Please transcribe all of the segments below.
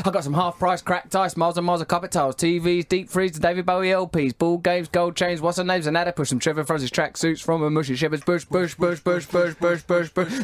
I got some half-price cracked ice, miles and miles of carpet tiles, TVs, deep freeze, David Bowie LPs, ball games, gold chains, what's her name's an adder, push some Trevor Froze's track suits from a mushy shepherd's bush.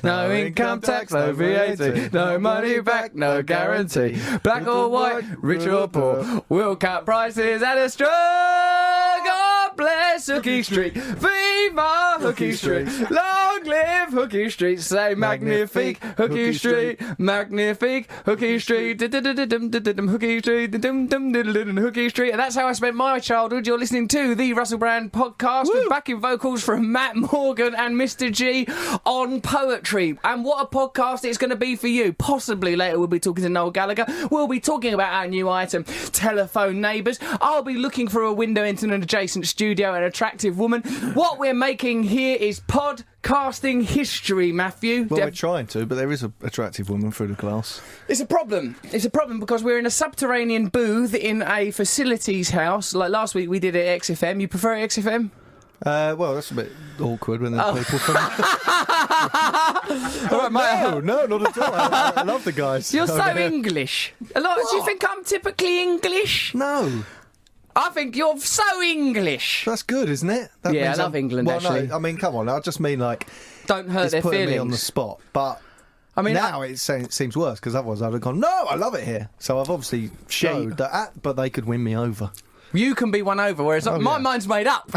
No income tax, no VAT, no money back, no guarantee. Black or white, rich or poor, we'll cut prices at a stroke. God bless Hooky Street, viva Hooky Street, long live Hooky Street, say magnifique Hooky Street, magnifique Hooky Street, Hooky Street, Hooky Street. And that's how I spent my childhood. You're listening to the Russel Brand podcast with backing vocals from Matt Morgan and Mr. G on poetry. And what a podcast it's going to be for you. Possibly later we'll be talking to Noel Gallagher. We'll be talking about our new item, Telephone Neighbours. I'll be looking for a window into an adjacent studio, an attractive woman. What we're making here is podcasting history, Matthew. Well, we're trying to, but there is an attractive woman through the glass. It's a problem. It's a problem because we're in a subterranean booth in a facilities house. Like last week we did it at XFM. You prefer XFM? Well, that's a bit awkward when there's people from... No, not at all. I love the guys. You're so English. Do you think I'm typically English? No. I think you're so English. That's good, isn't it? That I love England, actually. No, I mean, come on. I just mean, like... Don't hurt their putting feelings. me on the spot, but... I mean, now it seems worse, because otherwise I'd have gone, no, I love it here. So I've obviously showed that, but they could win me over. You can be won over, whereas my mind's made up.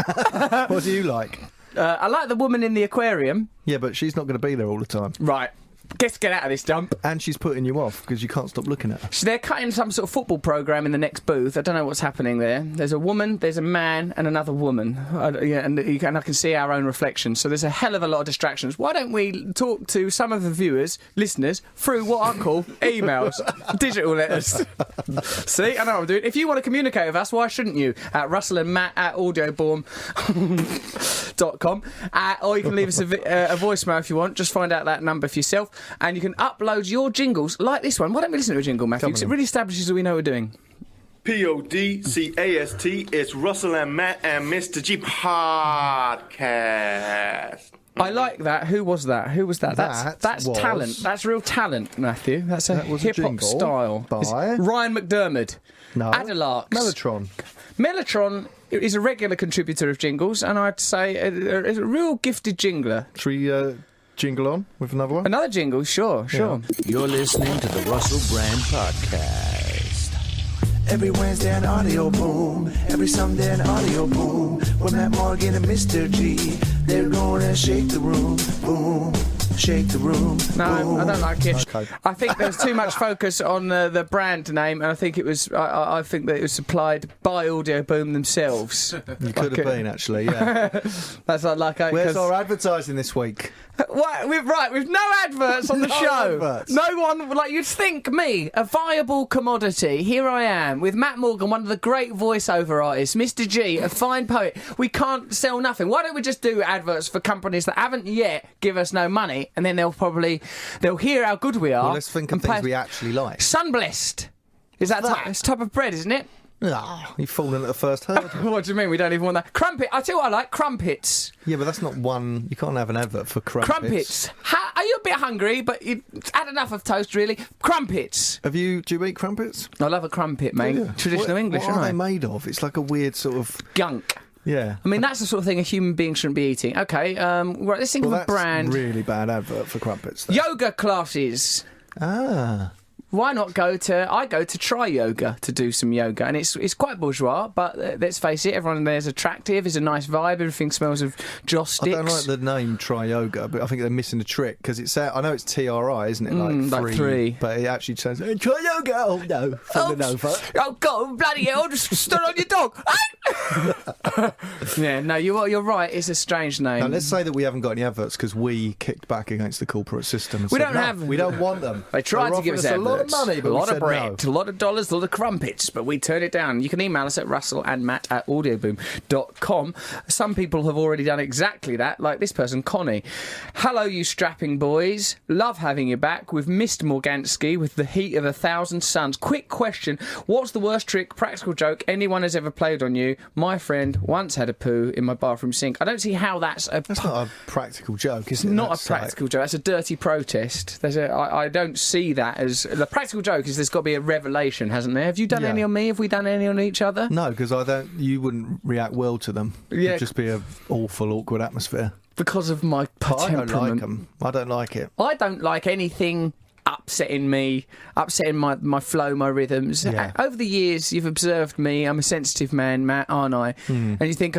What do you like? I like the woman in the aquarium. Yeah, but she's not going to be there all the time. Right. Get out of this dump. And she's putting you off because you can't stop looking at her. So they're cutting some sort of football programme in the next booth. I don't know what's happening there. There's a woman, there's a man, and another woman. And I can see our own reflection. So there's a hell of a lot of distractions. Why don't we talk to some of the viewers, listeners, through what I call emails, digital letters. See, I know what I'm doing. If you want to communicate with us, why shouldn't you? At Russell and Matt at audioborm.com. Or you can leave us a voicemail if you want. Just find out that number for yourself. And you can upload your jingles like this one. Why don't we listen to a jingle, Matthew? Because it really establishes that we know what we're doing. PODCAST, it's Russell and Matt and Mr. G podcast. I like that. Who was that? That's was talent. That's real talent, Matthew. That's a hip-hop style. By Ryan McDermott. No. Adelarks. Mellotron is a regular contributor of jingles, and I'd say a real gifted jingler. Should we jingle on with another one? Another jingle, sure. You're listening to the Russell Brand podcast. Every Wednesday an audio boom, every Sunday an audio boom. With Matt Morgan and Mr. G, they're gonna shake the room, boom. Shake the room. No, boom. I don't like it. Okay. I think there was too much focus on the brand name, and I think it was. I think that it was supplied by Audio Boom themselves. You could have been, actually, yeah. That's like. Where's our advertising this week? What? We've no adverts on the show. Adverts. No one, like, you'd think me, a viable commodity. Here I am with Matt Morgan, one of the great voiceover artists, Mr. G, a fine poet. We can't sell nothing. Why don't we just do adverts for companies that haven't yet give us no money, and then they'll hear how good we are. Well, let's think of things we actually like. Sunblessed. Is that it's type of bread, isn't it? Ah, you've fallen at the first hurdle. What do you mean? We don't even want that. Crumpet. I tell you what I like. Crumpets. Yeah, but that's not one. You can't have an advert for crumpets. Are you a bit hungry? But you had enough of toast, really. Crumpets. Do you eat crumpets? I love a crumpet, mate. Yeah. Traditional English, what are aren't they made of? It's like a weird sort of gunk. Yeah. I mean, that's the sort of thing a human being shouldn't be eating. Okay, right, let's think of a brand. Really bad advert for crumpets. Then. Yoga classes. Ah. Why not go to Try Yoga to do some yoga, and it's quite bourgeois, but let's face it, everyone there's attractive. It's a nice vibe. Everything smells of joss sticks. I don't like the name Try Yoga, but I think they're missing the trick because it's. I know it's TRI, isn't it? Like three, but it actually says Try Yoga. Oh no, falling over. Oh God, bloody hell! Just stood on your dog. Yeah, no, you're right. It's a strange name. Now, let's say that we haven't got any adverts because we kicked back against the corporate system. And We said, don't we don't want them. They tried to give us a lot of adverts. money, but a lot we of said bread, no. a lot of dollars, a lot of crumpets, but we turned it down. You can email us at russell@audioboom.com. Some people have already done exactly that, like this person, Connie. Hello, you strapping boys. Love having you back. We've missed Morgansky with the heat of 1,000 suns. Quick question. What's the worst trick, practical joke anyone has ever played on you? My friend once had a poo in my bathroom sink. I don't see how that's not a practical joke, is it? Not a practical joke. That's a dirty protest. I don't see that as The practical joke is there's got to be a revelation, hasn't there? Have you done any on me? Have we done any on each other? No, because you wouldn't react well to them. Yeah. It'd just be an awful, awkward atmosphere. Because of my I temperament. don't like them. I don't like it. I don't like anything upsetting me, upsetting my flow, my rhythms. Yeah. Over the years, you've observed me. I'm a sensitive man, Matt, aren't I? And you think,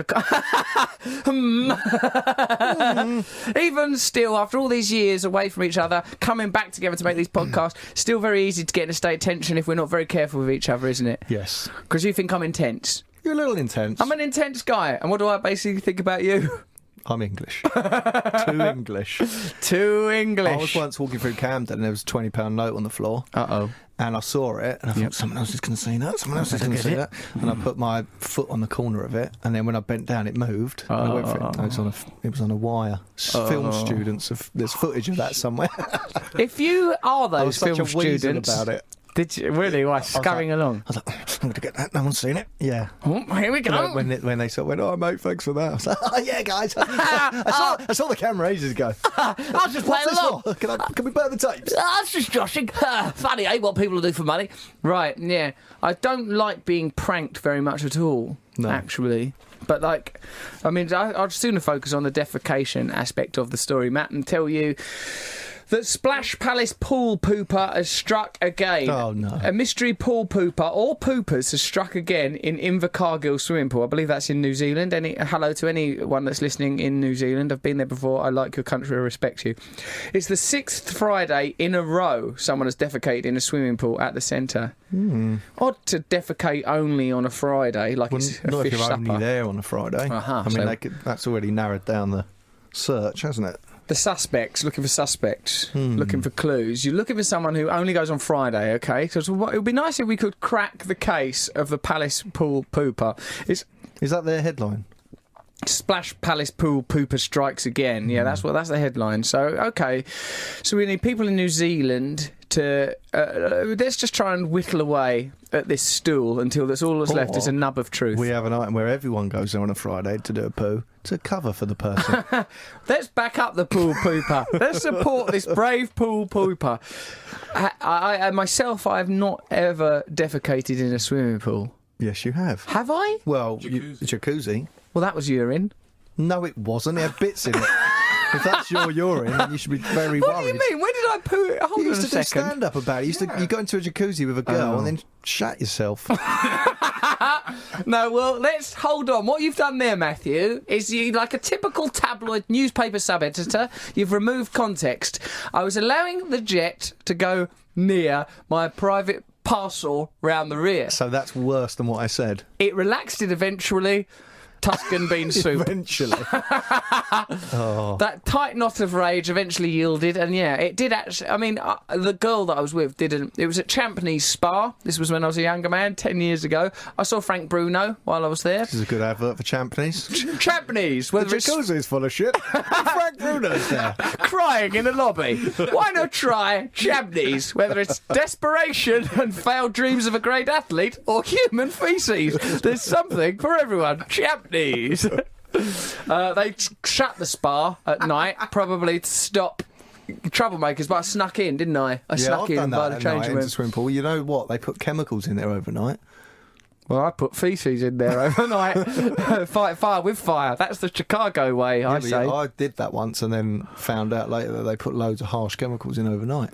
even still, after all these years away from each other, coming back together to make these podcasts, still very easy to get in a state of tension if we're not very careful with each other, isn't it? Yes. Because you think I'm intense. You're a little intense. I'm an intense guy. And what do I basically think about you? I'm English. Too English. Too English. I was once walking through Camden and there was a £20 note on the floor. Uh-oh. And I saw it and I thought, someone else is going to see that, someone else is going to see that. And I put my foot on the corner of it, and then when I bent down, it moved. And I went for it. It was on a wire. Film students, there's footage of that somewhere. If you are I was those such film a weasel students... about it. Did you really? Why, scurrying along? I was like, I'm going to get that, no one's seen it. Yeah. Oh, here we go. When they sort of went, oh, mate, thanks for that. I was like, oh, yeah, guys. I saw the camera ages ago. I was just playing along. Can we burn the tapes? I was just joshing. Funny, eh? What people do for money. Right, yeah. I don't like being pranked very much at all, actually. But, like, I mean, I'd sooner focus on the defecation aspect of the story, Matt, and tell you that Splash Palace pool pooper has struck again. Oh, no. A mystery pool pooper, or poopers, has struck again in Invercargill swimming pool. I believe that's in New Zealand. Hello to anyone that's listening in New Zealand. I've been there before. I like your country. I respect you. It's the 6th Friday in a row someone has defecated in a swimming pool at the centre. Odd to defecate only on a Friday, like it's a Not fish if you're supper. only there on a Friday. Uh-huh, I mean, so- that's already narrowed down the search, hasn't it? The suspects, looking for suspects, looking for clues. You're looking for someone who only goes on Friday, okay? So it would be nice if we could crack the case of the Palace pool pooper. Is that their headline? Splash Palace pool pooper strikes again. Yeah, that's the headline. So, okay. So we need people in New Zealand to... let's just try and whittle away at this stool until all that's left is a nub of truth. We have an item where everyone goes there on a Friday to do a poo to cover for the person. Let's back up the pool pooper. Let's support this brave pool pooper. I myself, I have not ever defecated in a swimming pool. Yes, you have. Have I? Well, jacuzzi. Well, that was urine. No, it wasn't. It had bits in it. If that's your urine, then you should be very What worried. do you mean? When did I poo? Hold You on a used to do second. stand-up about it. You got into a jacuzzi with a girl and then shat yourself. No, well, let's hold on. What you've done there, Matthew, is you, like a typical tabloid newspaper sub-editor, you've removed context. I was allowing the jet to go near my private parcel round the rear. So that's worse than what I said. It relaxed it eventually. Tuscan bean soup. Eventually. That tight knot of rage eventually yielded, and yeah, it did actually. I mean, the girl that I was with didn't. It was at Champneys Spa. This was when I was a younger man, 10 years ago. I saw Frank Bruno while I was there. This is a good advert for Champneys. Champneys, whether The it's jacuzzi's full of shit. Frank Bruno's there. crying in the lobby. Why not try Champneys, whether it's desperation and failed dreams of a great athlete or human faeces? There's something for everyone. Champneys. They shut the spa at night, probably to stop troublemakers, but I snuck in, didn't I? I snuck I've in done by that the at night changing into room. swimming pool. You know what? They put chemicals in there overnight. Well, I put faeces in there overnight. Fight fire with fire. That's the Chicago way, I say. I did that once and then found out later that they put loads of harsh chemicals in overnight.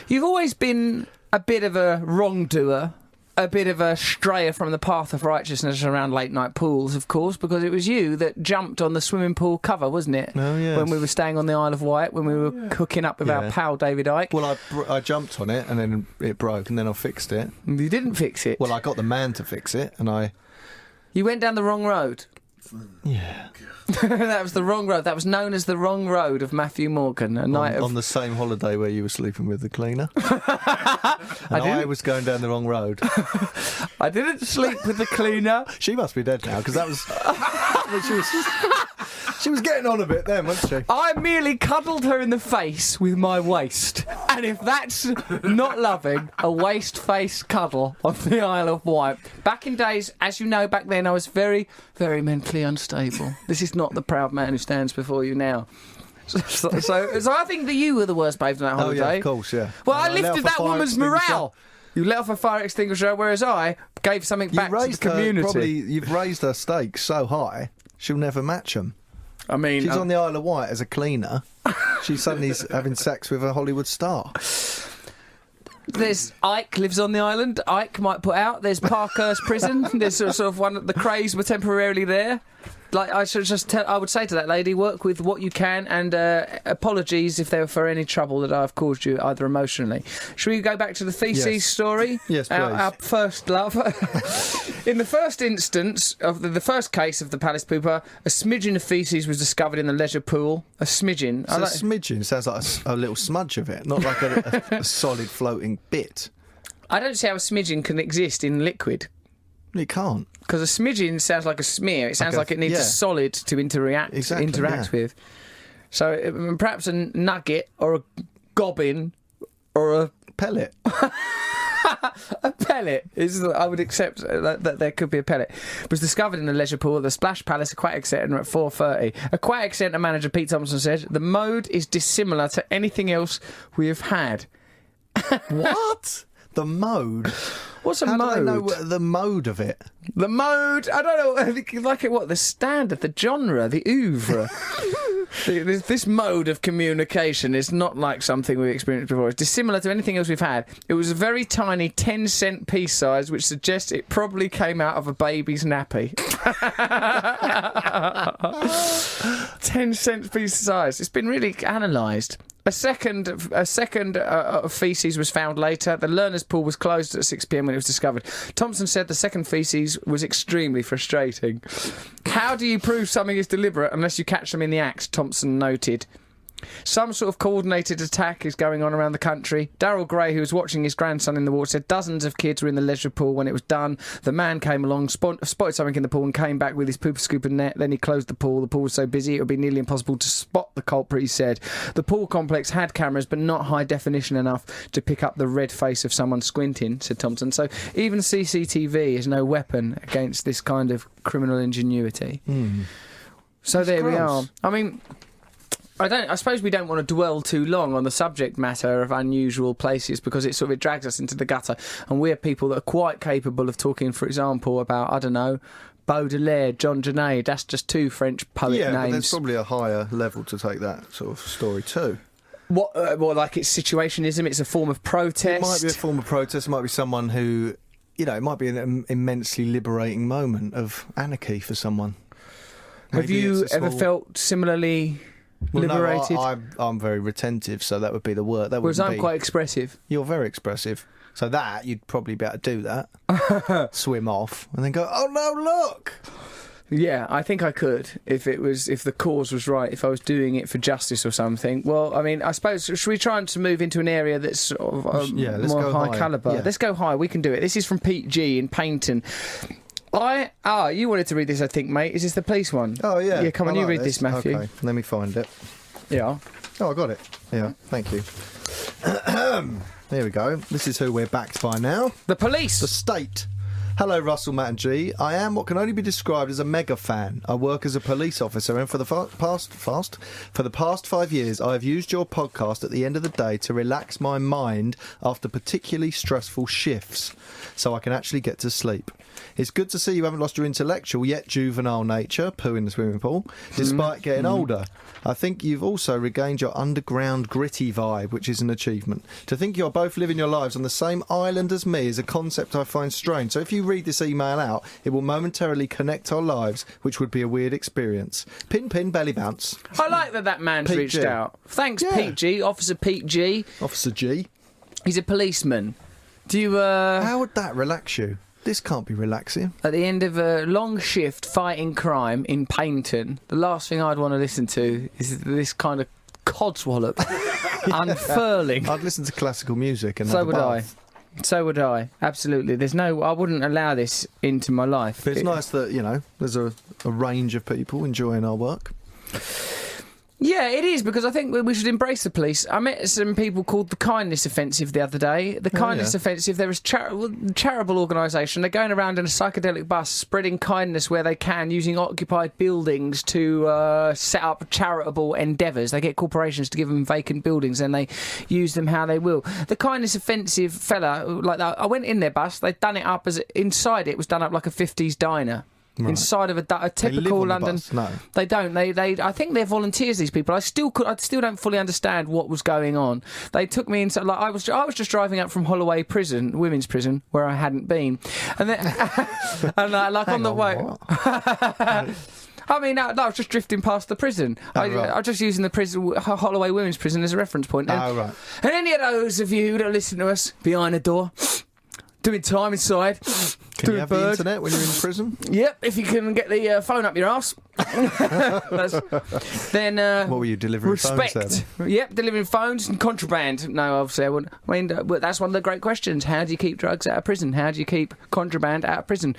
You've always been a bit of a wrongdoer, a bit of a strayer from the path of righteousness around late night pools, of course, because it was you that jumped on the swimming pool cover, wasn't it? Oh, yes. When we were staying on the Isle of Wight, when we were hooking up with our pal David Icke. Well, I jumped on it and then it broke and then I fixed it. You didn't fix it. Well, I got the man to fix it and I... You went down the wrong road. Yeah. That was the wrong road. That was known as the wrong road of Matthew Morgan. A night of... On the same holiday where you were sleeping with the cleaner. I was going down the wrong road. I didn't sleep with the cleaner. She must be dead now because that was... she was getting on a bit then, wasn't she? I merely cuddled her in the face with my waist. And if that's not loving, a waist-face cuddle on the Isle of Wight. Back in days, as you know, back then I was very, very mentally unstable. This is not the proud man who stands before you now. So I think that you were the worst behaved on that holiday. Oh, yeah, of course, yeah. Well, I let lifted off a that fire woman's extinguisher. morale. You let off a fire extinguisher, whereas I gave something back to the community. You've raised her stakes so high, she'll never match them. I mean, She's on the Isle of Wight as a cleaner. She suddenly's having sex with a Hollywood star. There's Ike lives on the island. Ike might put out. There's Parkhurst Prison. There's sort of one. The Crays were temporarily there. Like I should just I would say to that lady, work with what you can, and apologies if there were for any trouble that I've caused you, either emotionally. Should we go back to the feces story? Yes, please. Our first love. In the first instance of the first case of the palace pooper, a smidgen of feces was discovered in the leisure pool. A smidgen. So a smidgen sounds like a little smudge of it, not like a solid floating bit. I don't see how a smidgen can exist in liquid. It can't. Because a smidgen sounds like a smear. It sounds like it needs a solid to interact with. So perhaps a nugget or a gobbin or a pellet. A pellet I would accept that there could be a pellet. Was discovered in the leisure pool at the Splash Palace Aquatic Centre at 4:30. Aquatic Centre manager Pete Thompson said the mode is dissimilar to anything else we have had. What? The mode? What's a mode? How do I know the mode of it? The mode? I don't know. Like it, what? The standard, the genre, the oeuvre. This mode of communication is not like something we've experienced before. It's dissimilar to anything else we've had. It was a very tiny 10-cent piece size, which suggests it probably came out of a baby's nappy. 10-cent piece size. It's been really analysed. A second of faeces was found later. The learner's pool was closed at 6 p.m. when it was discovered. Thompson said the second faeces was extremely frustrating. How do you prove something is deliberate unless you catch them in the act? Thompson noted. Some sort of coordinated attack is going on around the country. Darryl Gray, who was watching his grandson in the water, said dozens of kids were in the leisure pool when it was done. The man came along, spotted something in the pool and came back with his pooper scooper net. Then he closed the pool. The pool was so busy it would be nearly impossible to spot the culprit, he said. The pool complex had cameras, but not high definition enough to pick up the red face of someone squinting, said Thompson. So even CCTV is no weapon against this kind of criminal ingenuity. So that's there gross. We are. I mean, I suppose we don't want to dwell too long on the subject matter of unusual places because it drags us into the gutter, and we're people that are quite capable of talking, for example, about, I don't know, Baudelaire, John Genet. That's just two French poet names. Yeah, but there's probably a higher level to take that sort of story too. What, like it's situationism? It's a form of protest? It might be a form of protest. It might be someone who, it might be an immensely liberating moment of anarchy for someone. Have you ever felt similarly liberated? No, I'm very retentive, so that would be the word. Whereas I'm quite expressive. You're very expressive. So that, you'd probably be able to do that. Swim off and then go, oh no, look! Yeah, I think I could if the cause was right, if I was doing it for justice or something. Well, I mean, I suppose, should we try to move into an area that's sort of more high calibre? Yeah. Let's go high, we can do it. This is from Pete G in Paynton. You wanted to read this, I think, mate. Is this the police one? Oh, yeah. Yeah, come on, you read this, Matthew. Okay, let me find it. Yeah. Oh, I got it. Yeah, thank you. There we go. This is who we're backed by now. The police. The state. Hello, Russell, Matt and G. I am what can only be described as a mega fan. I work as a police officer, and for the past 5 years, I have used your podcast at the end of the day to relax my mind after particularly stressful shifts, so I can actually get to sleep. It's good to see you haven't lost your intellectual yet juvenile nature, poo in the swimming pool, despite getting older. I think you've also regained your underground gritty vibe, which is an achievement. To think you're both living your lives on the same island as me is a concept I find strange. So if you read this email out, it will momentarily connect our lives, which would be a weird experience. Pin, pin, belly bounce. I like that man's Pete reached G. out. Thanks, Pete G. Officer Pete G. Officer G. He's a policeman. Do you, How would that relax you? This can't be relaxing. At the end of a long shift fighting crime in Paynton, the last thing I'd want to listen to is this kind of codswallop unfurling. I'd listen to classical music and So would I. Absolutely. I wouldn't allow this into my life. But it's nice that, there's a range of people enjoying our work. Yeah, it is, because I think we should embrace the police. I met some people called the Kindness Offensive the other day. The Kindness Offensive, they're a charitable organisation. They're going around in a psychedelic bus spreading kindness where they can, using occupied buildings to set up charitable endeavours. They get corporations to give them vacant buildings and they use them how they will. The Kindness Offensive fella, like I went in their bus, they'd done it up as inside it was done up like a 50s diner. Right. Inside of a typical London, no, they don't. They. I think they're volunteers. These people. I still don't fully understand what was going on. They took me inside. Like I was just driving up from Holloway Prison, women's prison, where I hadn't been, and then on the way. I mean, no, I was just drifting past the prison. I was just using the prison, Holloway Women's Prison, as a reference point. And, right. And any of those of you that listen to us behind the door, doing time inside. Can you have the internet when you're in prison? Yep, if you can get the phone up your arse. Then what were you delivering? Respect. Phones then? Yep, delivering phones and contraband. No, obviously I wouldn't. I mean, but that's one of the great questions. How do you keep drugs out of prison? How do you keep contraband out of prison?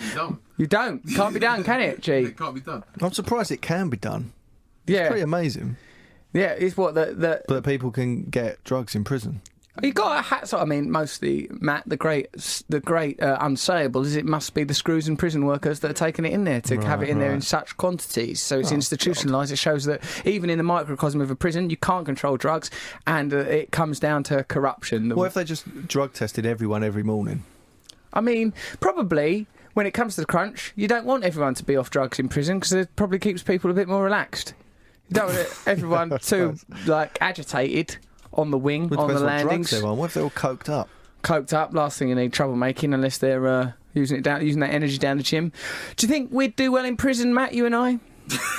You don't. Can't be done, can it, G? It can't be done. I'm surprised it can be done. Yeah. It's pretty amazing. Yeah, it's what that people can get drugs in prison. You got a hat. So I mean, mostly Matt, the great unsayable is it must be the screws and prison workers that are taking it in there to have it in there in such quantities. So it's institutionalised. It shows that even in the microcosm of a prison, you can't control drugs, and it comes down to corruption. What if they just drug tested everyone every morning? I mean, probably when it comes to the crunch, you don't want everyone to be off drugs in prison because it probably keeps people a bit more relaxed. You don't want everyone too agitated. On the wing, on the landings. What if they're all coked up? Coked up, last thing you need, troublemaking, unless they're using that energy down the gym. Do you think we'd do well in prison, Matt, you and I?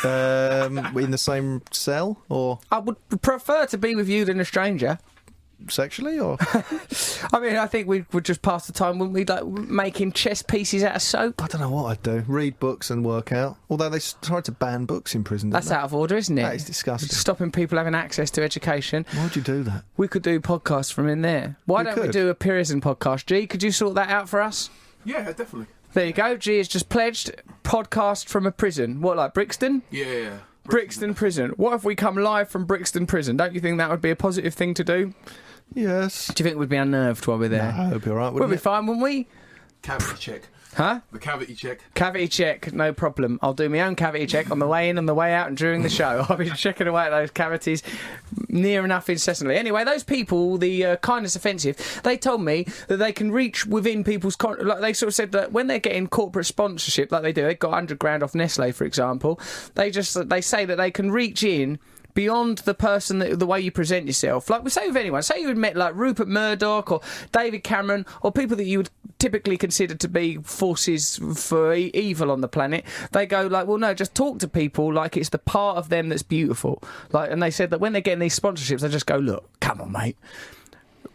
In the same cell, or? I would prefer to be with you than a stranger. Sexually, or? I mean, I think we would just pass the time, wouldn't we, like making chess pieces out of soap? I don't know what I'd do. Read books and work out. Although they tried to ban books in prison, That's out of order, isn't it? That is disgusting. Stopping people having access to education. Why would you do that? We could do podcasts from in there. Why don't we do a prison podcast? G, could you sort that out for us? Yeah, definitely. There you go. G has just pledged podcast from a prison. What, like Brixton? Yeah. Brixton Prison. What if we come live from Brixton Prison? Don't you think that would be a positive thing to do? Yes. Do you think we'd be unnerved while we're there? No, it'd be all right, We'll be fine, wouldn't we? Cavity check. Huh? The cavity check. Cavity check, no problem. I'll do my own cavity check on the way in, on the way out, and during the show. I'll be checking away at those cavities near enough incessantly. Anyway, those people, the Kindness Offensive, they told me that they can reach within people's... like they sort of said that when they're getting corporate sponsorship, like they do, they got 100 grand off Nestle, for example, they say that they can reach in beyond the person, the way you present yourself. Like, we say with anyone, say you had met like Rupert Murdoch or David Cameron or people that you would typically consider to be forces for evil on the planet. They go like, well, no, just talk to people like it's the part of them that's beautiful. Like, and they said that when they're getting these sponsorships, they just go, look, come on, mate.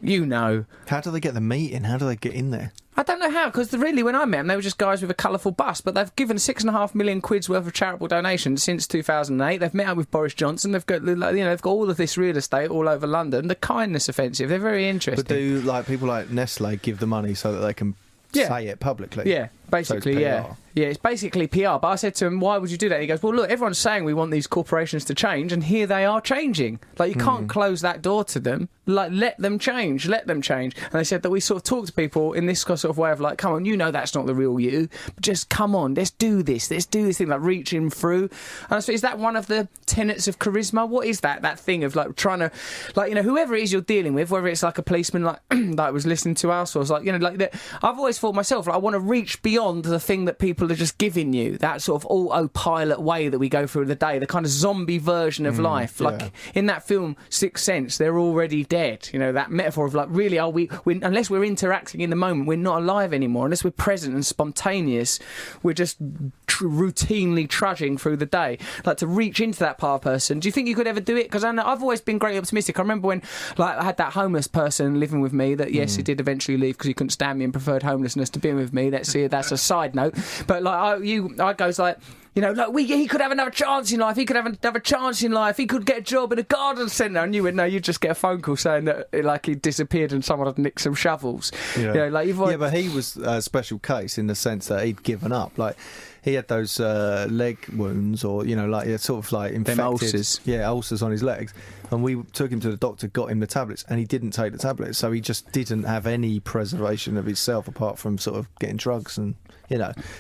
You know. How do they get the meeting? How do they get in there? I don't know how, because really, when I met them, they were just guys with a colourful bus, but they've given £6.5 million worth of charitable donations since 2008. They've met up with Boris Johnson. They've got, they've got all of this real estate all over London. The Kindness Offensive. They're very interesting. But do people like Nestle give the money so that they can say it publicly? Yeah, basically, so yeah, it's basically PR. But I said to him, why would you do that? And he goes, well, look, everyone's saying we want these corporations to change, and here they are changing. Like, you can't close that door to them. Like, let them change. And they said that we sort of talk to people in this sort of way of like, come on, you know that's not the real you, but just come on, let's do this thing, like reaching through. And I said, is that one of the tenets of charisma? What is that thing of like trying to, like, whoever it is you're dealing with, whether it's like a policeman like that was listening to us, or it's like, like that. I've always thought myself, like, I want to reach beyond the thing that people are just giving you, that sort of autopilot way that we go through the day, the kind of zombie version of life. Like in that film Sixth Sense, they're already dead. That metaphor of like, really, are we unless we're interacting in the moment, we're not alive anymore. Unless we're present and spontaneous, we're just routinely trudging through the day. Like, to reach into that part of person. Do you think you could ever do it? Because I've always been greatly optimistic. I remember when I had that homeless person living with me that, yes, he did eventually leave because he couldn't stand me and preferred homelessness to being with me. That's a side note. But like, I goes like, You know, like he could have another chance in life. He could have another chance in life. He could get a job in a garden centre. And you went, no, you'd just get a phone call saying that like he disappeared and someone had nicked some shovels. Yeah, You know, like but he was a special case in the sense that he'd given up. Like he had those leg wounds, or like sort of like infected ulcers. ulcers on his legs. And we took him to the doctor, got him the tablets, and he didn't take the tablets. So he just didn't have any preservation of himself apart from sort of getting drugs and.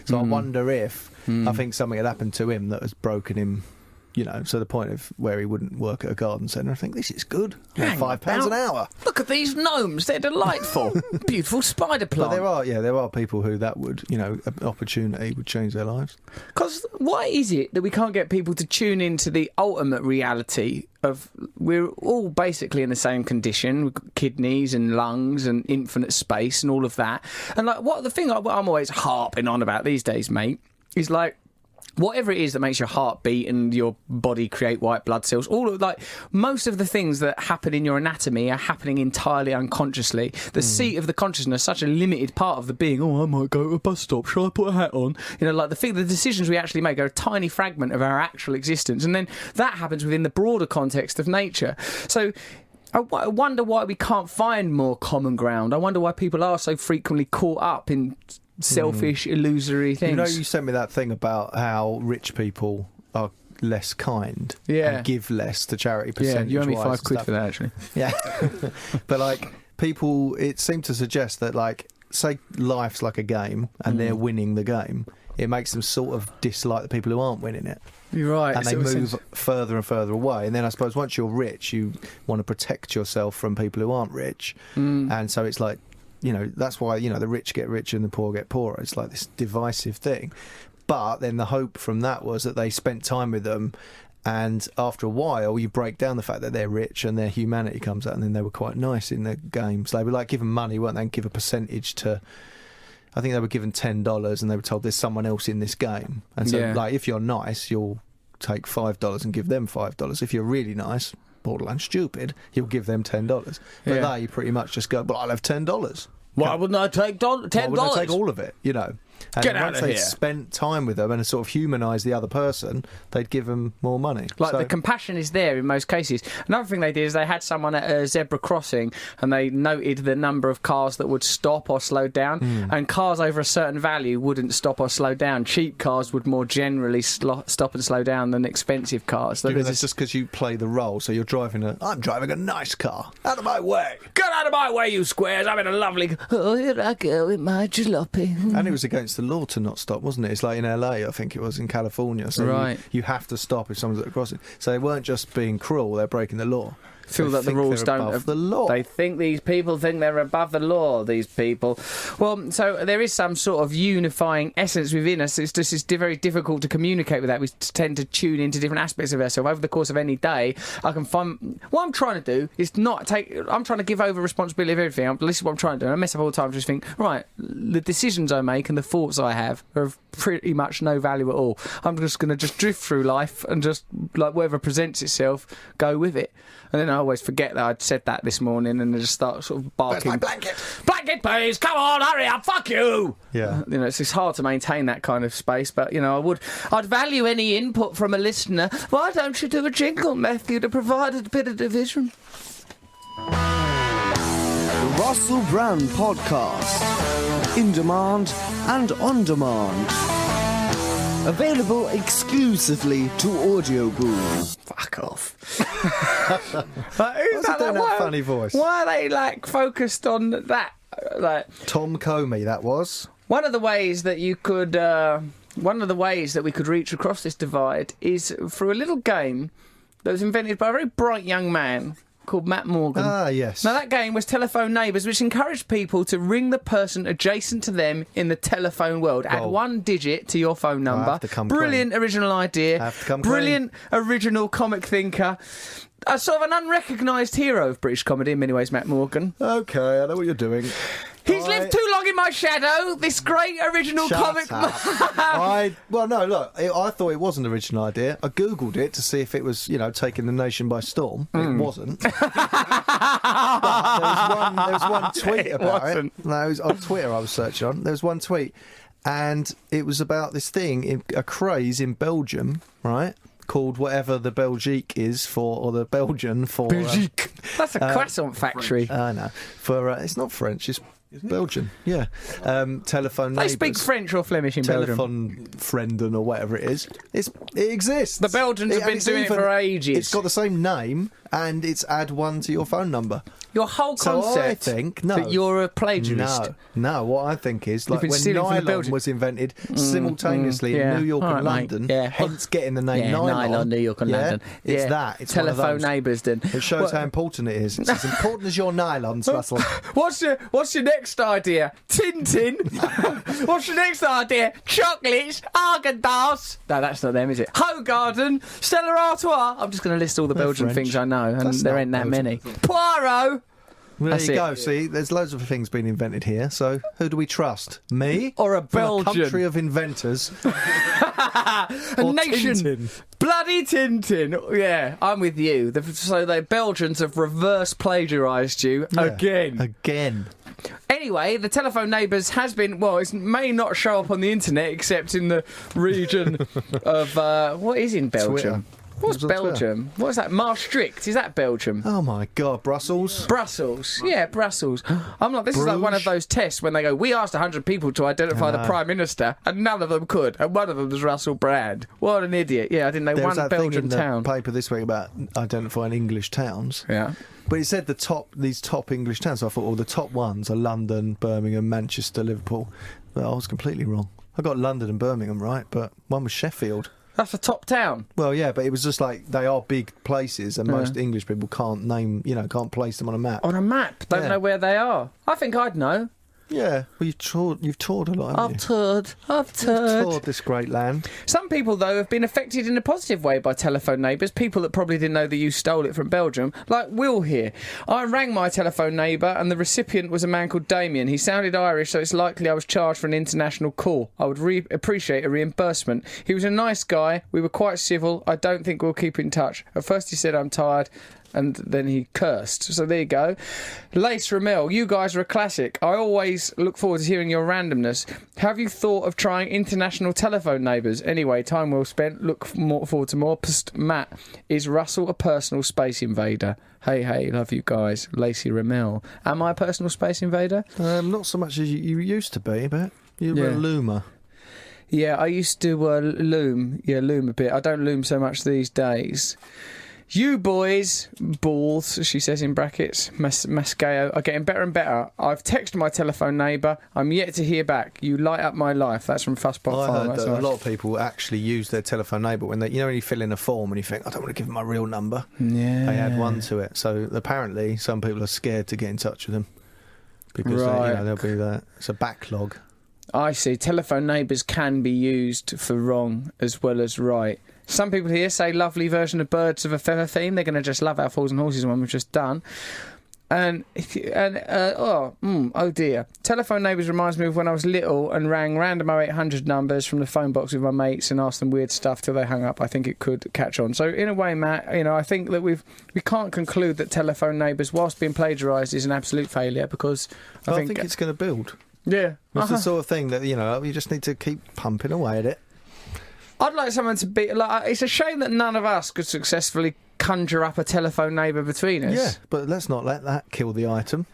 So I wonder if I think something had happened to him that has broken him, so the point of where he wouldn't work at a garden centre. I think this is good. £5 an hour. Look at these gnomes, they're delightful. Beautiful spider plant. But there are people who that would, an opportunity would change their lives. Because why is it that we can't get people to tune into the ultimate reality of we're all basically in the same condition, we've got kidneys and lungs and infinite space and all of that. And like the thing I'm always harping on about these days, mate, is like whatever it is that makes your heart beat and your body create white blood cells, most of the things that happen in your anatomy are happening entirely unconsciously. The seat of the consciousness, such a limited part of the being. I might go to a bus stop. Shall I put a hat on? The decisions we actually make are a tiny fragment of our actual existence, and then that happens within the broader context of nature. So I wonder why we can't find more common ground. I wonder why people are so frequently caught up in selfish, illusory things. You sent me that thing about how rich people are less kind and give less to charity percentage. Yeah, you owe me £5 for that, actually. Yeah. But, people, it seemed to suggest that, say life's like a game and they're winning the game, it makes them sort of dislike the people who aren't winning it. You're right. And they move further and further away. And then I suppose once you're rich, you want to protect yourself from people who aren't rich. And so it's like, that's why, the rich get richer and the poor get poorer. It's like this divisive thing. But then the hope from that was that they spent time with them, and after a while you break down the fact that they're rich and their humanity comes out, and then they were quite nice in the games. They were given money, weren't they, and give a percentage to... I think they were given $10 and they were told there's someone else in this game. And so, if you're nice, you'll take $5 and give them $5. If you're really nice... borderline stupid, you'll give them $10. But they pretty much just go, but I'll have $10. Why wouldn't I take $10? Why wouldn't I take all of it, And Get out once of they here. spent time with them and sort of humanised the other person, they'd give them more money. The compassion is there in most cases. Another thing they did is they had someone at a zebra crossing and they noted the number of cars that would stop or slow down, and cars over a certain value wouldn't stop or slow down. Cheap cars would more generally stop and slow down than expensive cars. So that's just because you play the role, so you're I'm driving a nice car. Out of my way. Get out of my way, you squares. I'm in a lovely... Oh, here I go with my jalopy. And it was against the law to not stop, wasn't it? It's like in LA, I think it was, in California. So you have to stop if someone's at a crossing. So they weren't just being cruel, they're breaking the law. Feel that the rules don't above the law. They think these people think they're above the law, these people. Well, so there is some sort of unifying essence within us. It's just very difficult to communicate with that. We tend to tune into different aspects of ourselves. Over the course of any day, I can find... What I'm trying to do is not take... I'm trying to give over responsibility of everything. This is what I'm trying to do. I mess up all the time, just think, right, the decisions I make and the thoughts I have are of pretty much no value at all. I'm just going to drift through life and just, whatever presents itself, go with it. And then I always forget that I'd said that this morning, and I just start sort of barking. Where's my blanket? Blanket, please! Come on, hurry up! Fuck you! Yeah. It's hard to maintain that kind of space, but I'd value any input from a listener. Why don't you do a jingle, Matthew, to provide a bit of division? The Russel Brand Podcast. In demand and on demand. Available exclusively to Audio Boom. Fuck off. Who's doing that funny voice? Why are they focused on that? Tom Comey, that was. One of the ways that you could, one of the ways that we could reach across this divide is through a little game that was invented by a very bright young man called Matt Morgan. Ah, yes. Now, that game was Telephone Neighbours, which encouraged people to ring the person adjacent to them in the telephone world. Add one digit to your phone number. Brilliant original idea. Brilliant original comic thinker. A sort of an unrecognised hero of British comedy in many ways, Matt Morgan. Okay, I know what you're doing. He's lived too long in my shadow, this great original comic... Well, no, look, I thought it was an original idea. I Googled it to see if it was, taking the nation by storm. It wasn't. But there was one tweet about it. No, it was on Twitter I was searching on. There was one tweet, and it was about this thing, a craze in Belgium, right? Called whatever the Belgique is for, or the Belgian for. Belgique. That's a croissant factory. I know. For it's not French. It's Belgian. Yeah. Telephone. They speak neighbours, French or Flemish in Belgium. telephone frienden or whatever it is. It exists. The Belgians have And been it's doing it for ages. It's got the same name, and it's add one to your phone number. Your whole So concept I think that you're a plagiarist. No. What I think is like been when stealing from the nylon Belgian- was invented simultaneously yeah. in New York All and right, mate. London, Yeah. hence getting the name Yeah, nylon. New York and Yeah? London. It's Yeah. that. It's one of Telephone those. neighbours then. It shows how important it is. It's as important as your nylons, Russell. What's your next idea? Tintin? What's your next idea? Chocolates? Argandals? No, that's not them, is it? Hogarden? Stella Artois? I'm just going to list all the They're Belgian French. things I know, and That's there not ain't that Belgian. many. Poirot? Well, That's there you it. go. See, there's loads of things being invented here. So who do we trust? Me Or a From Belgian? a country of inventors? A Or nation. Tintin? Bloody Tintin. Yeah, I'm with you. So the Belgians have reverse plagiarised you Yeah. again. Anyway, the telephone neighbours has been, well, it may not show up on the internet except in the region of, what is in Belgium? Twitter. What's It was on Twitter. Belgium? What's that? Maastricht? Is that Belgium? Oh my God, Brussels. Brussels. Yeah, Brussels. I'm like, this is like one of Bruges. those tests when they go, we asked 100 people to identify the Prime Minister, and none of them could, and one of them was Russell Brand. What an idiot. Yeah, I didn't know There was one that thing Belgian in the town. paper this week about identifying English towns. Yeah. But it said these top English towns. So I thought, well, the top ones are London, Birmingham, Manchester, Liverpool. But I was completely wrong. I got London and Birmingham right, but one was Sheffield. That's a top town. Well, yeah, but it was just like they are big places, and most English people can't can't place them on a map. On a map, don't Yeah. know where they are. I think I'd know. Yeah, well, you've toured a lot, haven't you? I've You've toured this great land. Some people, though, have been affected in a positive way by telephone neighbours. People that probably didn't know that you stole it from Belgium, like Will here. I rang my telephone neighbour, and the recipient was a man called Damien. He sounded Irish, so it's likely I was charged for an international call. I would appreciate a reimbursement. He was a nice guy. We were quite civil. I don't think we'll keep in touch. At first he said I'm tired, and then he cursed. So there you go. Lace Ramel, you guys are a classic. I always look forward to hearing your randomness. Have you thought of trying international telephone neighbours? Anyway, time well spent. Look forward to more. Psst, Matt, is Russell a personal space invader? Hey, love you guys. Lacey Ramel. Am I a personal space invader? Not so much as you used to be, but you were a loomer. Yeah, I used to loom. Yeah, loom a bit. I don't loom so much these days. You boys, balls, she says in brackets, Mascao, are getting better and better. I've texted my telephone neighbour. I'm yet to hear back. You light up my life. That's from Fuzzpot I Farm. heard That's that nice. a lot of people actually use their telephone neighbour when they, when you fill in a form and you think, I don't want to give them my real number. Yeah. They add one to it. So apparently some people are scared to get in touch with them because Right. there'll be that. It's a backlog. I see. Telephone neighbours can be used for wrong as well as right. Some people here say lovely version of Birds of a Feather theme. They're going to just love our Fools and Horses one we've just done. Oh dear. Telephone neighbours reminds me of when I was little and rang random 0800 numbers from the phone box with my mates and asked them weird stuff till they hung up. I think it could catch on. So in a way, Matt, I think that we can't conclude that telephone neighbours, whilst being plagiarised, is an absolute failure because I think it's going to build. yeah. It's the sort of thing that, you just need to keep pumping away at it. I'd like someone to be like. It's a shame that none of us could successfully conjure up a telephone neighbour between us. Yeah, but let's not let that kill the item.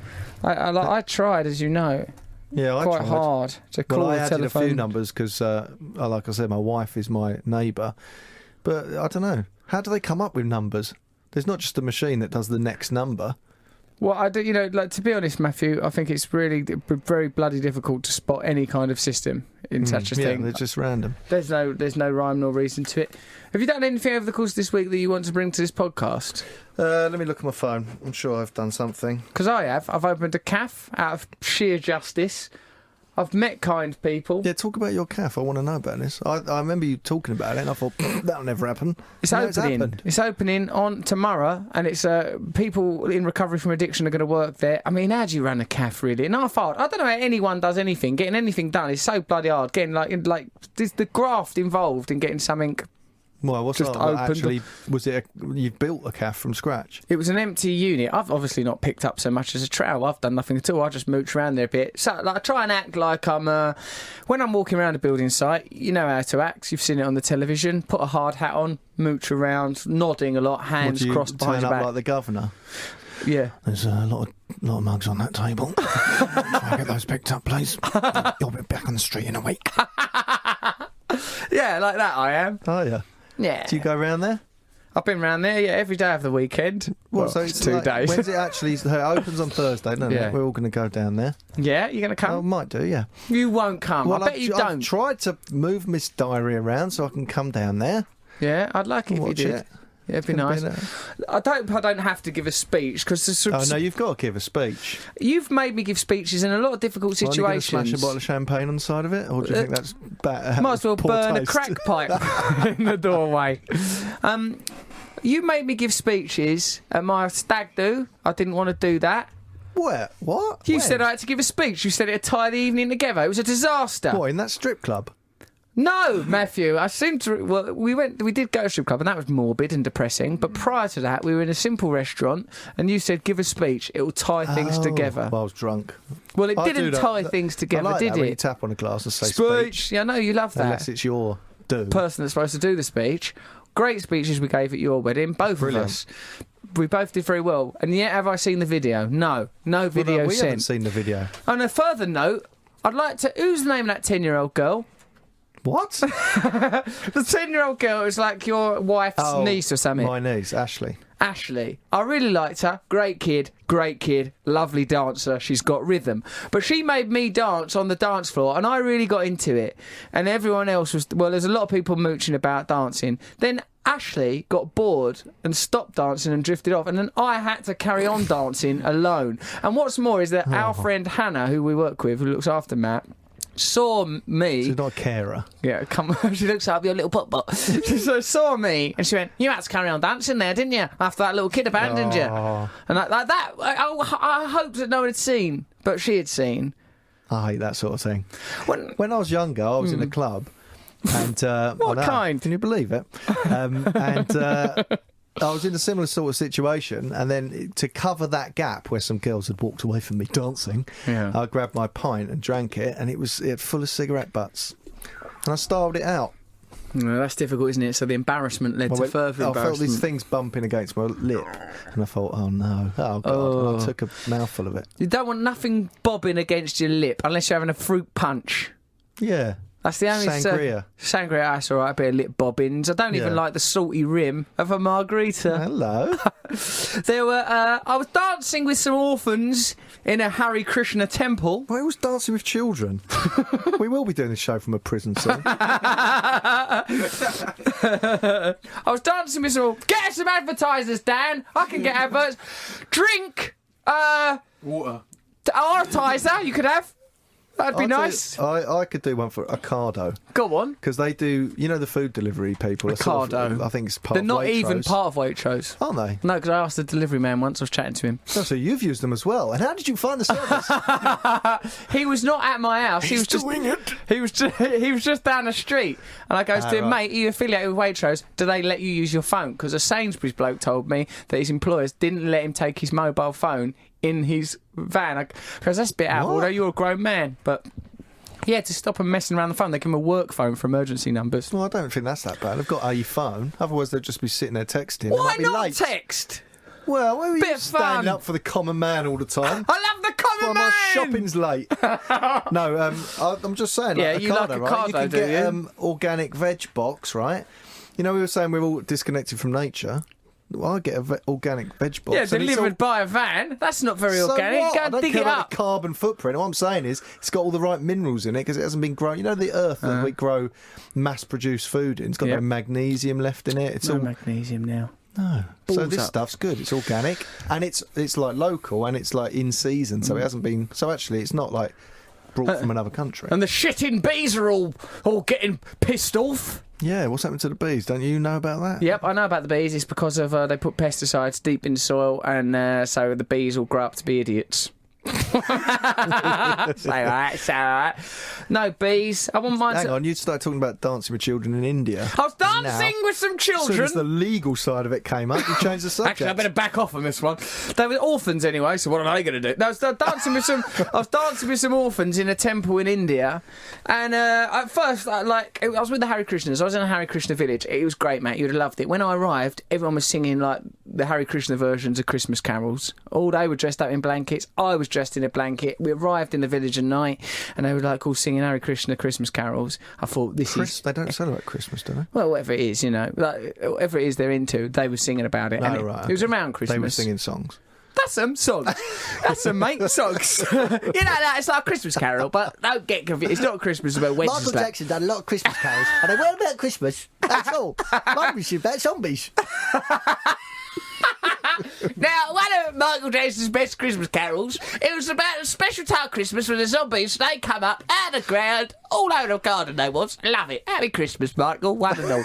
I tried, as you know, Yeah, I quite tried. hard to call Well, I the added telephone. a few numbers because, like I said, my wife is my neighbour. But I don't know. How do they come up with numbers? There's not just a machine that does the next number. Well, I do. To be honest, Matthew, I think it's really very bloody difficult to spot any kind of system in such a Yeah, thing. they're just random. There's no rhyme nor reason to it. Have you done anything over the course of this week that you want to bring to this podcast? Let me look at my phone. I'm sure I've done something. Because I have. I've opened a cafe out of sheer justice. I've met kind people. Yeah, talk about your calf. I want to know about this. I remember you talking about it, and I thought that'll never happen. It's No, opening. happened. It's opening on tomorrow, and it's people in recovery from addiction are going to work there. I mean, how do you run a cafe really? And I don't know how anyone does anything. Getting anything done is so bloody hard. Getting like the graft involved in getting something Well, what's Just that? opened- Actually, was it you built a calf from scratch? It was an empty unit. I've obviously not picked up so much as a trowel. I've done nothing at all. I just mooch around there a bit. So like, I try and act like I'm... when I'm walking around a building site, you know how to act. You've seen it on the television. Put a hard hat on, mooch around, nodding a lot, hands Would you crossed behind turn your up back. like the governor? Yeah. There's a lot of mugs on that table. Try and get those picked up, please. You'll be back on the street in a week. Yeah, like that I am. Oh, yeah. Yeah. Do you go round there? I've been round there, yeah, every day of the weekend. Well, so it's it's 2 like, days. When's it actually? It opens on Thursday, doesn't Yeah. it? We're all going to go down there. Yeah, you're going to I come? might do, yeah. You won't come. I bet you I've don't. tried to move Miss Diary around so I can come down there. Yeah, I'd like it if you Watch did. it. Yeah, it'd be Gonna nice. be there. I don't have to give a speech because Oh, no, you've got to give a speech. you've made me give speeches in a lot of difficult Aren't you gonna situations. smash a bottle of champagne on the side of it? Or do you think that's bad? Might as well poor burn a taste? crack pipe in the doorway. You made me give speeches at my stag do. I didn't want to do that. Where? What? You When? said I had to give a speech. You said it'd tie the evening together. It was a disaster. What, in that strip club? No, Matthew. I seem to. Well, we did go to a strip club, and that was morbid and depressing. But prior to that, we were in a simple restaurant, and you said, "Give a speech. It will tie things together." Well, I was drunk. Well, it I didn't do that. tie things together, I like did that when you it? tap on a glass and say Speech. Yeah, I know you love that. Unless it's your do. Person that's supposed to do the speech. Great speeches we gave at your wedding, both Brilliant. of us. We both did very well. And yet, have I seen the video? No video we haven't sent. seen the video. On a further note, I'd like to. Who's the name of that 10-year-old girl? What? The 10-year-old girl is like your wife's niece or something. My niece, Ashley. Ashley. I really liked her. Great kid, lovely dancer. She's got rhythm. But she made me dance on the dance floor, and I really got into it. And everyone else was... Well, there's a lot of people mooching about dancing. Then Ashley got bored and stopped dancing and drifted off, and then I had to carry on dancing alone. And what's more is that our friend Hannah, who we work with, who looks after Matt, saw me... She's not a carer. Yeah, come on. She looks up your little putt-putt. She saw me and she went, "You had to carry on dancing there, didn't you? After that little kid abandoned you." And like that, I hoped that no one had seen, but she had seen. I hate that sort of thing. When, When I was younger, I was in a club. And What I know, kind? Can you believe it? I was in a similar sort of situation, and then to cover that gap where some girls had walked away from me dancing, Yeah. I grabbed my pint and drank it, and it was full of cigarette butts. And I starved it out. no, that's difficult, isn't it? So the embarrassment led to further I felt embarrassment. these things bumping against my lip, and I thought, oh no, oh god, and I took a mouthful of it. You don't want nothing bobbing against your lip unless you're having a fruit punch. Yeah. That's the only Sangria. Sangria, that's all right. A bit of lip bobbins. I don't even Yeah. like the salty rim of a margarita. Hello. There were. I was dancing with some orphans in a Hare Krishna temple. I was dancing with children. We will be doing this show from a prison soon. I was dancing with some. Get us some advertisers, Dan. I can get adverts. Drink. Water. Artizer. You could have. That'd be I'll tell you, nice. I could do one for Ocado. Go on. Because they do, you know, the food delivery people. are sort of- Ocado. I think it's part They're of not Waitrose. even part of Waitrose. Aren't they? No, because I asked the delivery man once. I was chatting to him. Oh, so you've used them as well. And how did you find the service? He was not at my house. He was just doing it. He was just down the street, and I goes to him, right. "Mate, are you affiliated with Waitrose? Do they let you use your phone?" Because a Sainsbury's bloke told me that his employers didn't let him take his mobile phone in his van. Because that's a bit out. What? Although you're a grown man, but. Yeah, to stop them messing around the phone, they give him a work phone for emergency numbers. Well, I don't think that's that bad. They've got a phone. Otherwise, they'd just be sitting there texting. They Why might be not late. text? Well, why were Bit you of standing fun. up for the common man all the time? I love the Well, common my man. shopping's late. No, I'm just saying. Yeah, like, you like Ocado, right? You Ocado, can do get you? organic veg box, right? You know, we were saying we're all disconnected from nature. Well, I get an organic veg box. Yeah, and it's delivered by a van. That's not very So organic. what? Go I and don't dig care it about up. the carbon footprint. What I'm saying is it's got all the right minerals in it because it hasn't been grown. You know, the earth that we grow mass-produced food in. It's got Yeah. no magnesium left in it. It's No all magnesium now. no. So Balls this up. stuff's good. It's organic and it's like local and it's like in season. So it hasn't been. So actually, it's not like brought from another country. And the shitting bees are all getting pissed off. Yeah, what's happened to the bees? Don't you know about that? Yep, I know about the bees. It's because of they put pesticides deep in the soil, and so the bees will grow up to be idiots. It's all right, it's all right. No bees. I wouldn't mind. Hang on, you started talking about dancing with children in India. I was dancing with some As soon children. as the legal side of it came up, you changed the subject. Actually, I better back off on this one. They were orphans anyway, so what are they going to do? No, I was dancing with some. I was dancing with some orphans in a temple in India, and at first, I was with the Hare Krishnas. I was in a Hare Krishna village. It was great, mate. You'd have loved it. When I arrived, everyone was singing like the Hare Krishna versions of Christmas carols. All day were dressed up in blankets. I was dressed in a blanket. We arrived in the village at night, and they were like all singing Hare Krishna Christmas carols. I thought They don't celebrate Christmas, do they? well, whatever it is, like, whatever it is they're into, they were singing about it. No, and right, it was okay. around Christmas. They were singing songs. That's some songs. That's some mate songs. It's like a Christmas carol, but don't get confused. It's not Christmas, it's about Wednesday. Michael Jackson done a lot of Christmas carols, and they weren't about Christmas. That's all. Mine was about zombies. Now, one of Michael Jackson's best Christmas carols, it was about a special time of Christmas when the zombies, they come up out of the ground, all over the garden they was. Love it. Happy Christmas, Michael, one and all.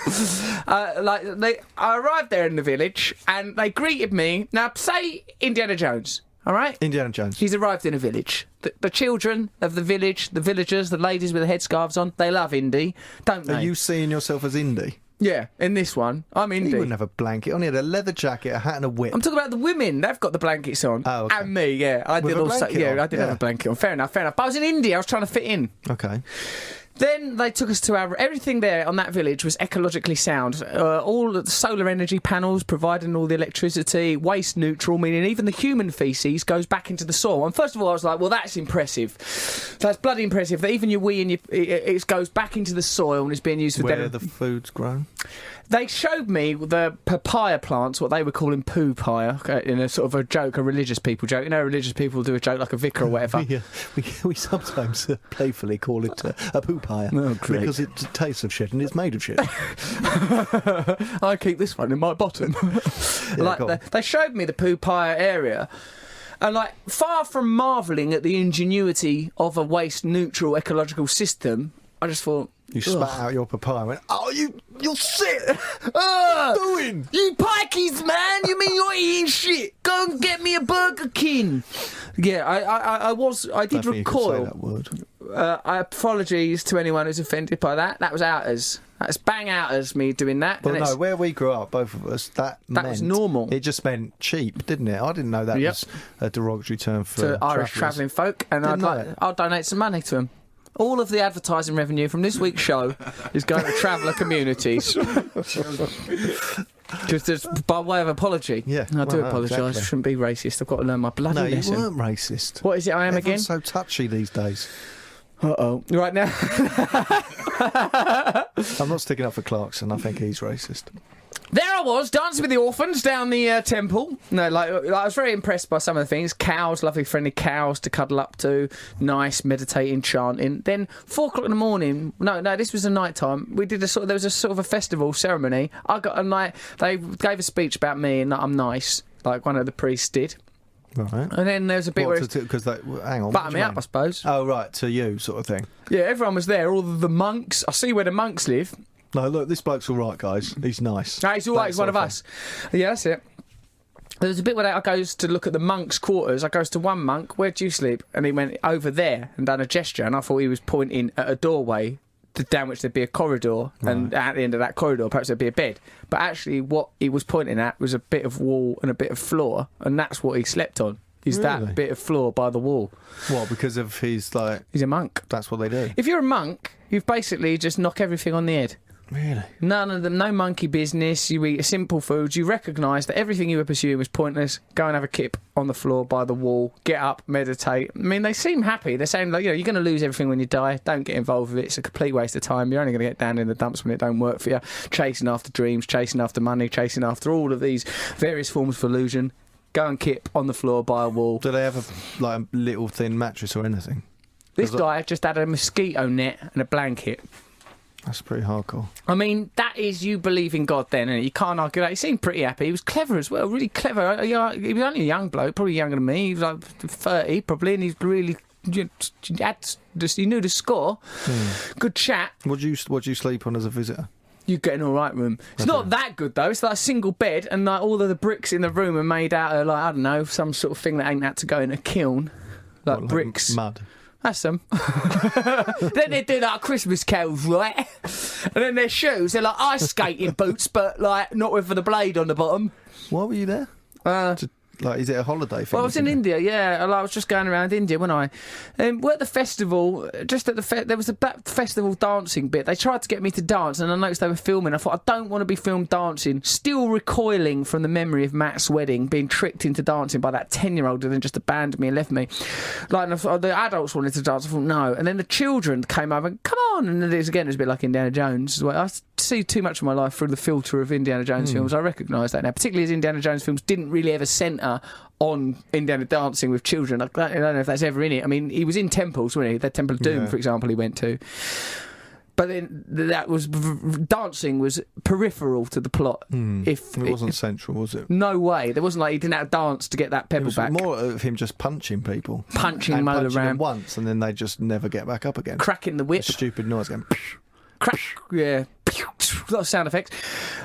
I arrived there in the village, and they greeted me. Now, say Indiana Jones, all right? Indiana Jones. He's arrived in a village. The children of the village, the villagers, the ladies with the headscarves on, they love Indy, don't they? Are you seeing yourself as Indy? Yeah, in this one, I'm Indy. You wouldn't have a blanket on. He had a leather jacket, a hat and a whip. I'm talking about the women. They've got the blankets on. Oh, okay. And me, yeah. I With did a also. blanket Yeah, on? I did have Yeah. a blanket on. Fair enough, fair enough. But I was in India. I was trying to fit in. Okay. Then they took us to everything there on that village was ecologically sound. All the solar energy panels providing all the electricity, waste neutral, meaning even the human faeces goes back into the soil. And first of all, I was like, well, that's impressive. That's bloody impressive that even your wee and it goes back into the soil and is being used for Where the food's grown. They showed me the papaya plants, what they were calling poo-paya, in a sort of a joke, a religious people joke. You know, religious people do a joke like a vicar or whatever. We sometimes playfully call it a poo-pie. Oh, great. Because it tastes of shit and it's made of shit. I keep this one in my bottom. Yeah, go on. They showed me the poo-paya area. And, far from marvelling at the ingenuity of a waste-neutral ecological system, I just thought... You spat out your papaya and went, oh, you're sick! Doing? You pikeys, man! You mean you're eating shit? Go and get me a Burger King! Yeah, I did I think you could say recoil. that word. Apologies to anyone who's offended by that. That was outers. That's bang outers, me doing that. Well, And no, it's- where we grew up, both of us, that was meant- normal. It just meant cheap, didn't it? I didn't know that Yep. was a derogatory term for to Irish travelling folk, and Didn't know it. I'll donate some money to them. All of the advertising revenue from this week's show is going to traveller communities. Just by way of apology. Yeah, I do well, apologise. exactly. I shouldn't be racist. I've got to learn my bloody No, you lesson. weren't racist. What is it I am again? Everyone's so touchy these days. Uh-oh. Right now. I'm not sticking up for Clarkson. I think he's racist. There I was, dancing with the orphans down the temple. No, I was very impressed by some of the things. Cows, lovely friendly cows to cuddle up to. Nice, meditating, chanting. Then 4 o'clock in the morning. No, this was a night time. We did there was a sort of a festival ceremony. I got a night. They gave a speech about me and that I'm nice, like one of the priests did. Right. And then there was a bit where Because hang on. butter what do me you up, mean? I suppose. Oh, right, to you, sort of thing. Yeah, everyone was there. All the monks. I see where the monks live. No, look, this bloke's all right, guys. He's nice. No, he's all right. That He's one sort of thing. us. Yeah, that's it. There was a bit where I goes to look at the monks' quarters. I goes to one monk, where do you sleep? And he went over there and done a gesture. And I thought he was pointing at a doorway down which there'd be a corridor. And at the end of that corridor, perhaps there'd be a bed. But actually, what he was pointing at was a bit of wall and a bit of floor. And that's what he slept on. Is Really? that bit of floor by the wall. What, because of his, He's a monk. that's what they do? If you're a monk, you basically just knock everything on the head. Really? None of them, no monkey business. You eat simple foods. You recognise that everything you were pursuing was pointless. Go and have a kip on the floor by the wall. Get up, meditate. I mean, they seem happy. They're saying, you're going to lose everything when you die. Don't get involved with it. It's a complete waste of time. You're only going to get down in the dumps when it don't work for you. Chasing after dreams, chasing after money, chasing after all of these various forms of illusion. Go and kip on the floor by a wall. Do they have a little thin mattress or anything? This 'Cause guy just had a mosquito net and a blanket. That's pretty hardcore. I mean, that is you believe in God then, and you can't argue that. He seemed pretty happy. He was clever as well, really clever. He was only a young bloke, probably younger than me. He was like 30 probably, and he's really... He knew the score. Good chat. What do you sleep on as a visitor? You get an all right room. It's not that good though. It's like a single bed, and all of the bricks in the room are made out of I don't know, some sort of thing that ain't had to go in a kiln. like bricks. Mud. That's them. Then they do like Christmas carols, right? And then their shoes, they're like ice skating boots, but like not with the blade on the bottom. Why were you there? Is it a holiday thing? Well, I was in India, yeah. I was just going around India, wasn't I? We're at the festival, just at the there was a festival dancing bit. They tried to get me to dance, and I noticed they were filming. I thought, I don't want to be filmed dancing. Still recoiling from the memory of Matt's wedding, being tricked into dancing by that 10-year-old who then just abandoned me and left me. Like, and the adults wanted to dance. I thought, no. And then the children came over and, come on. And then it was a bit like Indiana Jones. I see too much of my life through the filter of Indiana Jones films. I recognise that now, particularly as Indiana Jones films didn't really ever centre on Indiana dancing with children. I don't know if that's ever in it. I mean, he was in temples, wasn't he? The Temple of Doom, for example, he went to. But then dancing was peripheral to the plot. If it wasn't central, was it? No way. There wasn't like he didn't have to dance to get that pebble it was back. More of him just punching people, punching them once, and then they just never get back up again. Cracking the whip, a stupid noise going. Crack, yeah, a lot of sound effects.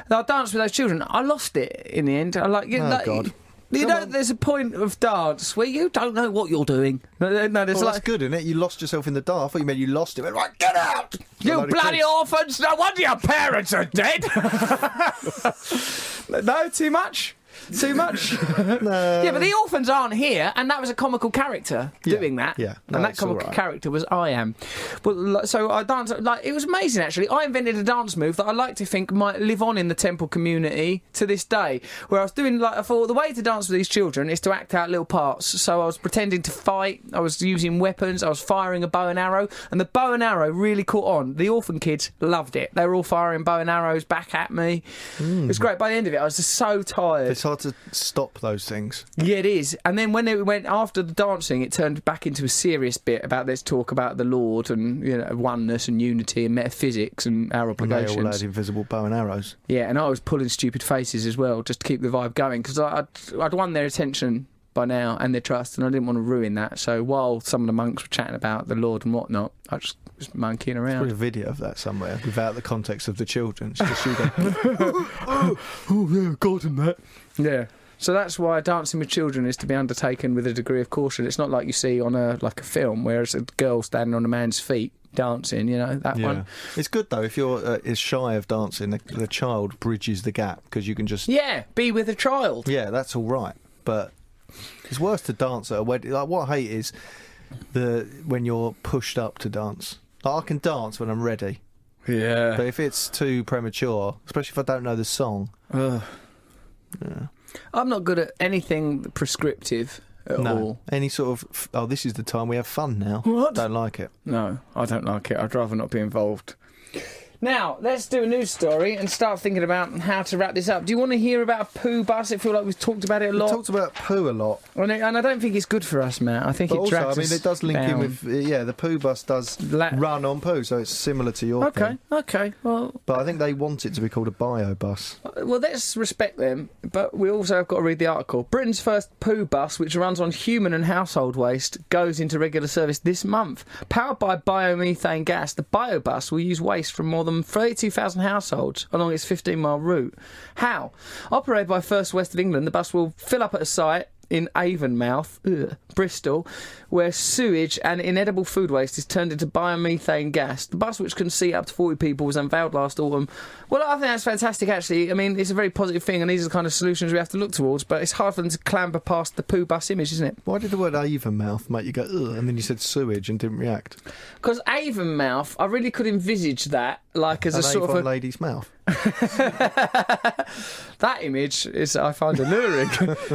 Now, I danced with those children. I lost it in the end. I like, God. You know, there's a point of dance where you don't know what you're doing. No, there's that's good, isn't it? You lost yourself in the dark. I thought you meant you lost it. Went, right, get out! You bloody orphans! No wonder your parents are dead! No, too much? Too much? No. Yeah, but the orphans aren't here, and that was a comical character doing that. Yeah, no, and that comical character was I Am. Well, so I danced, it was amazing actually. I invented a dance move that I like to think might live on in the temple community to this day. Where I was doing I thought the way to dance with these children is to act out little parts. So I was pretending to fight, I was using weapons, I was firing a bow and arrow, and the bow and arrow really caught on. The orphan kids loved it. They were all firing bow and arrows back at me. It was great. By the end of it, I was just so tired. It's hard to stop those things. Yeah, it is. And then when it went after the dancing, it turned back into a serious bit about let's talk about the Lord and oneness and unity and metaphysics and our obligations. And they all had invisible bow and arrows. Yeah, and I was pulling stupid faces as well just to keep the vibe going because I'd won their attention by now and their trust, and I didn't want to ruin that. So while some of the monks were chatting about the Lord and whatnot, I just was monkeying around. There's a video of that somewhere without the context of the children. It's just you going, oh yeah, God and that. Yeah. So that's why dancing with children is to be undertaken with a degree of caution. It's not like you see on a film where it's a girl standing on a man's feet dancing, that one. It's good though if you're is shy of dancing, the child bridges the gap because you can just be with a child. Yeah, that's all right, but it's worse to dance at a wedding. Like what I hate is when you're pushed up to dance. Like, I can dance when I'm ready. Yeah. But if it's too premature, especially if I don't know the song. Yeah. I'm not good at anything prescriptive at all. Any sort of, this is the time we have fun now. What? Don't like it. No, I don't like it. I'd rather not be involved. Now, let's do a news story and start thinking about how to wrap this up. Do you want to hear about a poo bus? I feel like we've talked about it a lot. We've talked about poo a lot. And I don't think it's good for us, Matt. I think it drags us it does link down. in with... the poo bus does run on poo, so it's similar to your thing. Okay, well... But I think they want it to be called a bio bus. Well, let's respect them, but we also have got to read the article. Britain's first poo bus, which runs on human and household waste, goes into regular service this month. Powered by biomethane gas, the biobus will use waste from more than 32,000 households along its 15-mile route. How? Operated by First West of England, the bus will fill up at a site in Avonmouth, Bristol, where sewage and inedible food waste is turned into biomethane gas. The bus, which can seat up to 40 people, was unveiled last autumn. Well, I think that's fantastic, actually. I mean, it's a very positive thing, and these are the kind of solutions we have to look towards, but it's hard for them to clamber past the poo bus image, isn't it? Why did the word Avonmouth make you go, ugh, and then you said sewage and didn't react? Because Avonmouth, I really could envisage that, like as a sort of a lady's mouth. That image is, I find, alluring.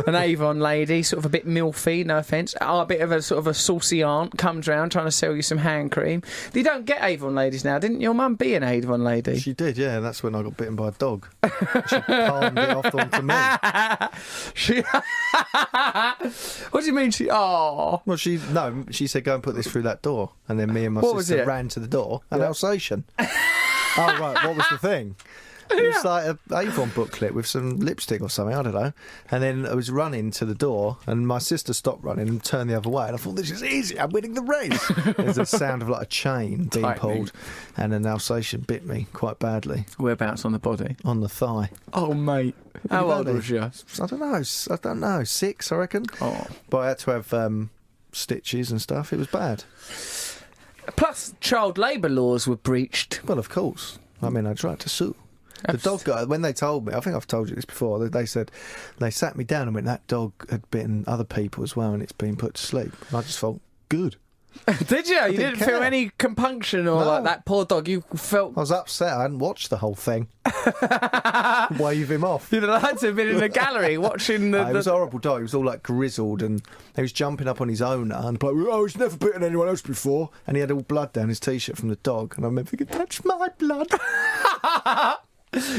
An Avon lady, sort of a bit milfy, no offence, a bit of a sort of a saucy aunt comes round trying to sell you some hand cream. You don't get Avon ladies now. Didn't your mum be an Avon lady? She did, yeah. That's when I got bitten by a dog. She palmed it off onto me. What do you mean she... Oh. Well, she said go and put this through that door, and then me and my sister ran to the door. An Alsatian. Oh right, what was the thing? It was like an Avon booklet with some lipstick or something, I don't know. And then I was running to the door, and my sister stopped running and turned the other way. And I thought, this is easy, I'm winning the race. There's a sound of like a chain being pulled, and an Alsatian bit me quite badly. Whereabouts on the body? On the thigh. Oh, mate. How old was you? I don't know, 6, I reckon. Oh. But I had to have stitches and stuff. It was bad. Plus, child labour laws were breached. Well, of course. I mean, I tried to sue. The dog guy, when they told me, I think I've told you this before, they said, they sat me down and went, that dog had bitten other people as well and it's been put to sleep. And I just felt good. Did you? You didn't feel any compunction or No. like that poor dog? You felt... I was upset. I hadn't watched the whole thing. Wave him off. You'd have liked to have been in the gallery watching the... It was a horrible dog. He was all like grizzled and he was jumping up on his owner and like, oh, he's never bitten anyone else before. And he had all blood down his T-shirt from the dog. And I remember thinking, that's my blood.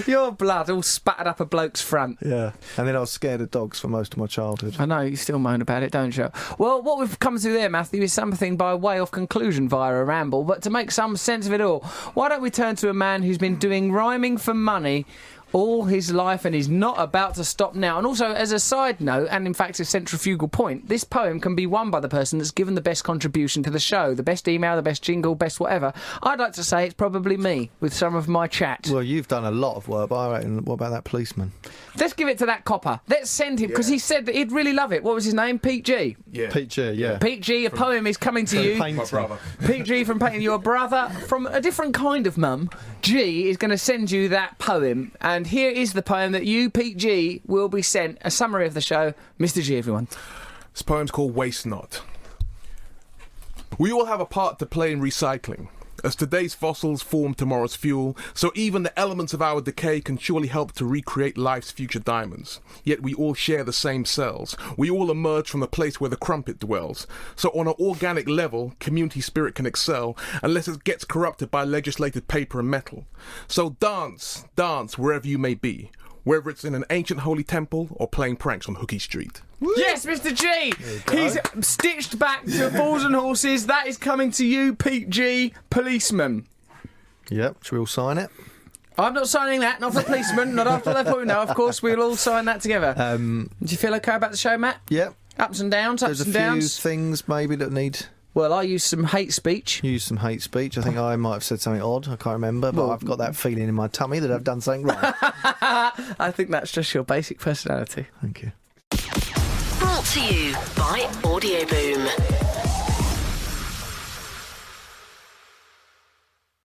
Your blood all spattered up a bloke's front. Yeah. And then I was scared of dogs for most of my childhood. I know, you still moan about it, don't you? Well, what we've come to there, Matthew, is something by way of conclusion via a ramble, but to make some sense of it all, why don't we turn to a man who's been doing rhyming for money all his life and is not about to stop now. And also, as a side note, and in fact a centrifugal point, this poem can be won by the person that's given the best contribution to the show, the best email, the best jingle, best whatever. I'd like to say it's probably me, with some of my chat. Well, you've done a lot of work, but I reckon, what about that policeman? Let's give it to that copper. Let's send him, because he said that he'd really love it. What was his name? Pete G? Yeah. Pete G, yeah. Pete G, a poem is coming to you. My brother. Pete G from Painting, your brother from a different kind of mum. G is going to send you that poem, and here is the poem that you, Pete G, will be sent. A summary of the show. Mr. G, everyone. This poem's called Waste Not. We all have a part to play in recycling. As today's fossils form tomorrow's fuel, so even the elements of our decay can surely help to recreate life's future diamonds. Yet we all share the same cells. We all emerge from the place where the crumpet dwells. So on an organic level, community spirit can excel, unless it gets corrupted by legislated paper and metal. So dance, dance wherever you may be, whether it's in an ancient holy temple or playing pranks on Hookie Street. Yes, Mr. G! He's stitched back to Fools and Horses. That is coming to you, Pete G, policeman. Yep, should we all sign it? I'm not signing that, not for policeman, not after that point. No, of course, we'll all sign that together. Do you feel okay about the show, Matt? Yep. Ups and downs, There's ups a and few downs. things maybe that need... Well, I used some hate speech. Use some hate speech. I think I might have said something odd. I can't remember, but I've got that feeling in my tummy that I've done something wrong. I think that's just your basic personality. Thank you. Brought to you by Audio Boom.